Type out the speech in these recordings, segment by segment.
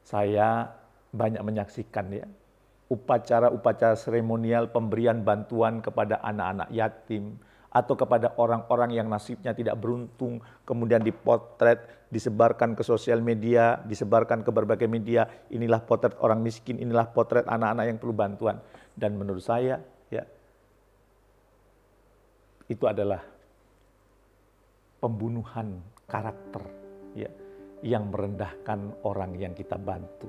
Saya banyak menyaksikan ya, upacara-upacara seremonial pemberian bantuan kepada anak-anak yatim atau kepada orang-orang yang nasibnya tidak beruntung, kemudian dipotret, disebarkan ke sosial media, disebarkan ke berbagai media. Inilah potret orang miskin, inilah potret anak-anak yang perlu bantuan. Dan menurut saya ya, itu adalah pembunuhan karakter ya, yang merendahkan orang yang kita bantu.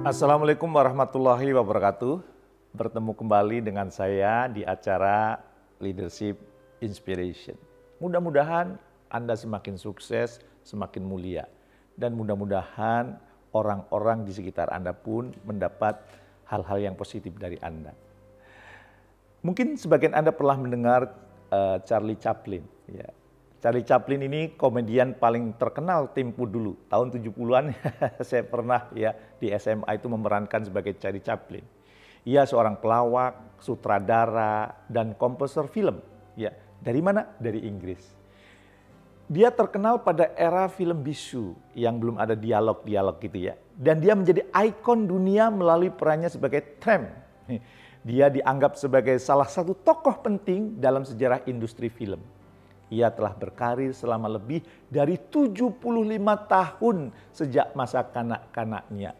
Assalamualaikum warahmatullahi wabarakatuh. Bertemu kembali dengan saya di acara Leadership Inspiration. Mudah-mudahan Anda semakin sukses, semakin mulia. Dan mudah-mudahan orang-orang di sekitar Anda pun mendapat hal-hal yang positif dari Anda. Mungkin sebagian Anda pernah mendengar Charlie Chaplin. Ya. Charlie Chaplin ini komedian paling terkenal tempo dulu. Tahun 70-an saya pernah ya di SMA itu memerankan sebagai Charlie Chaplin. Ia seorang pelawak, sutradara, dan komposer film. Ya, dari mana? Dari Inggris. Dia terkenal pada era film bisu yang belum ada dialog-dialog gitu ya. Dan dia menjadi ikon dunia melalui perannya sebagai tramp. Dia dianggap sebagai salah satu tokoh penting dalam sejarah industri film. Ia telah berkarir selama lebih dari 75 tahun sejak masa kanak-kanaknya.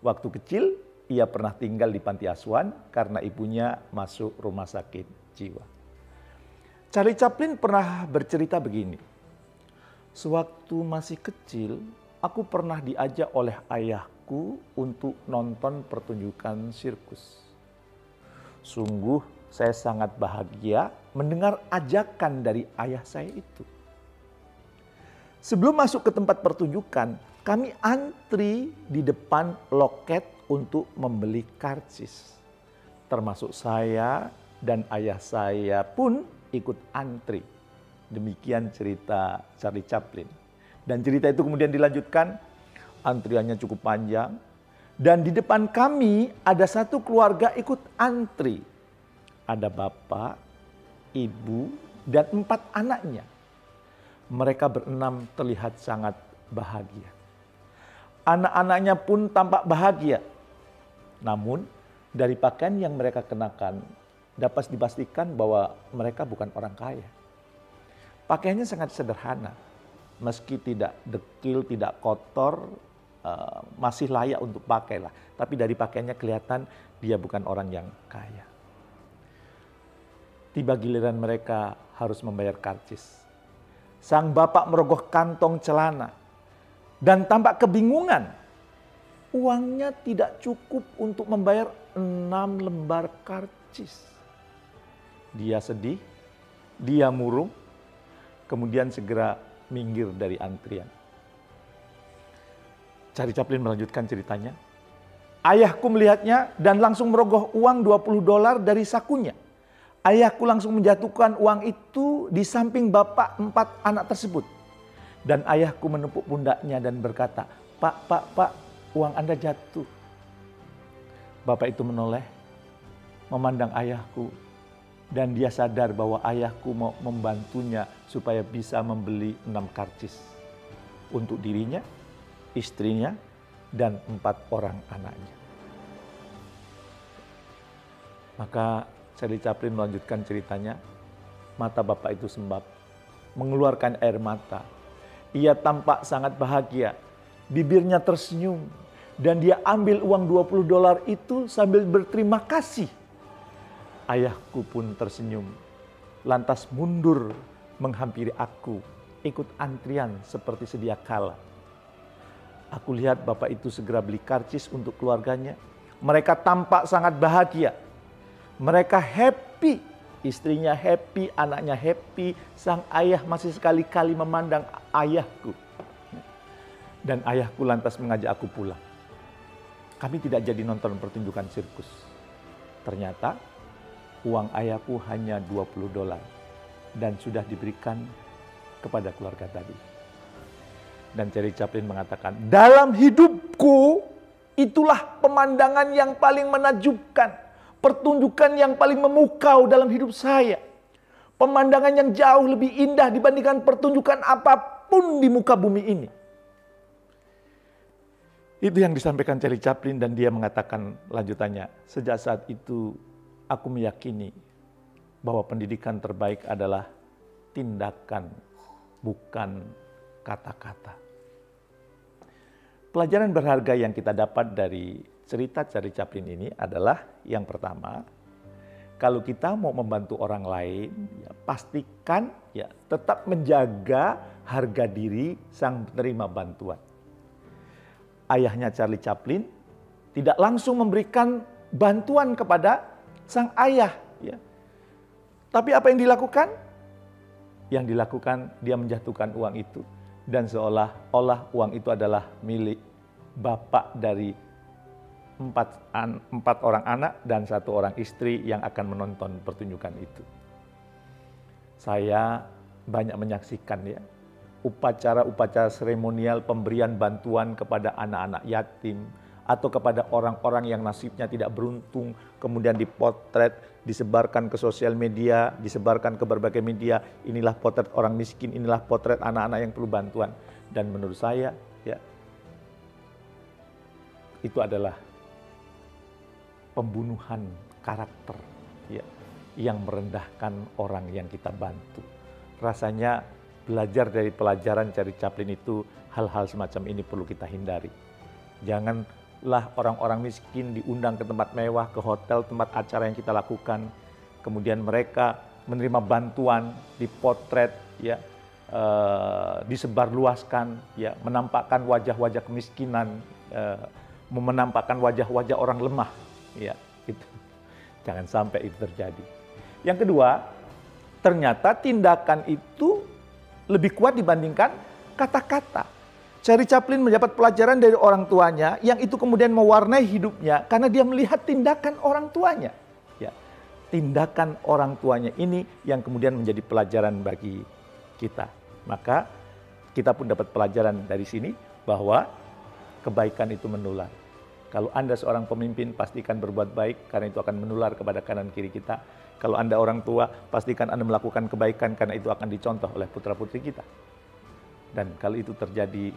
Waktu kecil, ia pernah tinggal di panti asuhan karena ibunya masuk rumah sakit jiwa. Charlie Chaplin pernah bercerita begini. Sewaktu masih kecil, aku pernah diajak oleh ayahku untuk nonton pertunjukan sirkus. Sungguh saya sangat bahagia mendengar ajakan dari ayah saya itu. Sebelum masuk ke tempat pertunjukan, kami antri di depan loket untuk membeli karcis. Termasuk saya dan ayah saya pun ikut antri. Demikian cerita Charlie Chaplin. Dan cerita itu kemudian dilanjutkan, antriannya cukup panjang. Dan di depan kami ada satu keluarga ikut antri. Ada bapak, ibu, dan 4 anaknya. Mereka berenam terlihat sangat bahagia. Anak-anaknya pun tampak bahagia. Namun dari pakaian yang mereka kenakan dapat dipastikan bahwa mereka bukan orang kaya. Pakaiannya sangat sederhana. Meski tidak dekil, tidak kotor, masih layak untuk pakai lah. Tapi dari pakaiannya kelihatan dia bukan orang yang kaya. Tiba giliran mereka harus membayar karcis. Sang bapak merogoh kantong celana dan tampak kebingungan. Uangnya tidak cukup untuk membayar 6 lembar karcis. Dia sedih, dia murung, kemudian segera minggir dari antrian. Charlie Chaplin melanjutkan ceritanya. Ayahku melihatnya dan langsung merogoh uang $20 dari sakunya. Ayahku langsung menjatuhkan uang itu di samping bapak 4 anak tersebut. Dan ayahku menepuk pundaknya dan berkata, Pak, uang Anda jatuh. Bapak itu menoleh, memandang ayahku. Dan dia sadar bahwa ayahku mau membantunya supaya bisa membeli 6 karcis. Untuk dirinya, istrinya, dan 4 orang anaknya. Maka Charlie Chaplin melanjutkan ceritanya, mata bapak itu sembab, mengeluarkan air mata. Ia tampak sangat bahagia, bibirnya tersenyum, dan dia ambil uang $20 itu sambil berterima kasih. Ayahku pun tersenyum, lantas mundur menghampiri aku, ikut antrian seperti sedia kala. Aku lihat bapak itu segera beli karcis untuk keluarganya. Mereka tampak sangat bahagia. Mereka happy, istrinya happy, anaknya happy, sang ayah masih sekali-kali memandang ayahku. Dan ayahku lantas mengajak aku pulang. Kami tidak jadi nonton pertunjukan sirkus. Ternyata uang ayahku hanya $20 dan sudah diberikan kepada keluarga tadi. Dan Charlie Chaplin mengatakan, dalam hidupku itulah pemandangan yang paling menakjubkan. Pertunjukan yang paling memukau dalam hidup saya. Pemandangan yang jauh lebih indah dibandingkan pertunjukan apapun di muka bumi ini. Itu yang disampaikan Charlie Chaplin, dan dia mengatakan lanjutannya, sejak saat itu aku meyakini bahwa pendidikan terbaik adalah tindakan, bukan kata-kata. Pelajaran berharga yang kita dapat dari cerita Charlie Chaplin ini adalah yang pertama, kalau kita mau membantu orang lain, ya, pastikan ya tetap menjaga harga diri sang penerima bantuan. Ayahnya Charlie Chaplin tidak langsung memberikan bantuan kepada sang ayah, ya. Tapi apa yang dilakukan? Yang dilakukan dia menjatuhkan uang itu, dan seolah-olah uang itu adalah milik bapak dari empat orang anak dan 1 orang istri yang akan menonton pertunjukan itu. Saya banyak menyaksikan ya upacara-upacara seremonial pemberian bantuan kepada anak-anak yatim atau kepada orang-orang yang nasibnya tidak beruntung, kemudian dipotret, disebarkan ke sosial media, disebarkan ke berbagai media. Inilah potret orang miskin, inilah potret anak-anak yang perlu bantuan. Dan menurut saya ya itu adalah pembunuhan karakter ya, yang merendahkan orang yang kita bantu. Rasanya belajar dari pelajaran Charlie Chaplin itu, hal-hal semacam ini perlu kita hindari. Janganlah orang-orang miskin diundang ke tempat mewah, ke hotel, tempat acara yang kita lakukan, kemudian mereka menerima bantuan, dipotret, ya, disebarluaskan, ya, menampakkan wajah-wajah kemiskinan, menampakkan wajah-wajah orang lemah, ya, itu. Jangan sampai itu terjadi. Yang kedua, ternyata tindakan itu lebih kuat dibandingkan kata-kata. Charlie Chaplin mendapat pelajaran dari orang tuanya yang itu kemudian mewarnai hidupnya karena dia melihat tindakan orang tuanya. Ya, tindakan orang tuanya ini yang kemudian menjadi pelajaran bagi kita. Maka kita pun dapat pelajaran dari sini bahwa kebaikan itu menular. Kalau Anda seorang pemimpin, pastikan berbuat baik karena itu akan menular kepada kanan kiri kita. Kalau Anda orang tua, pastikan Anda melakukan kebaikan karena itu akan dicontoh oleh putra-putri kita. Dan kalau itu terjadi,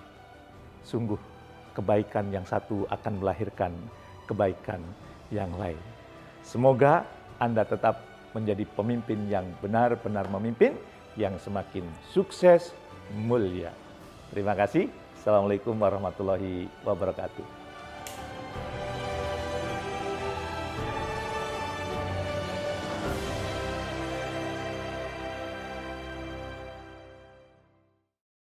sungguh kebaikan yang satu akan melahirkan kebaikan yang lain. Semoga Anda tetap menjadi pemimpin yang benar-benar memimpin, yang semakin sukses, mulia. Terima kasih. Assalamualaikum warahmatullahi wabarakatuh.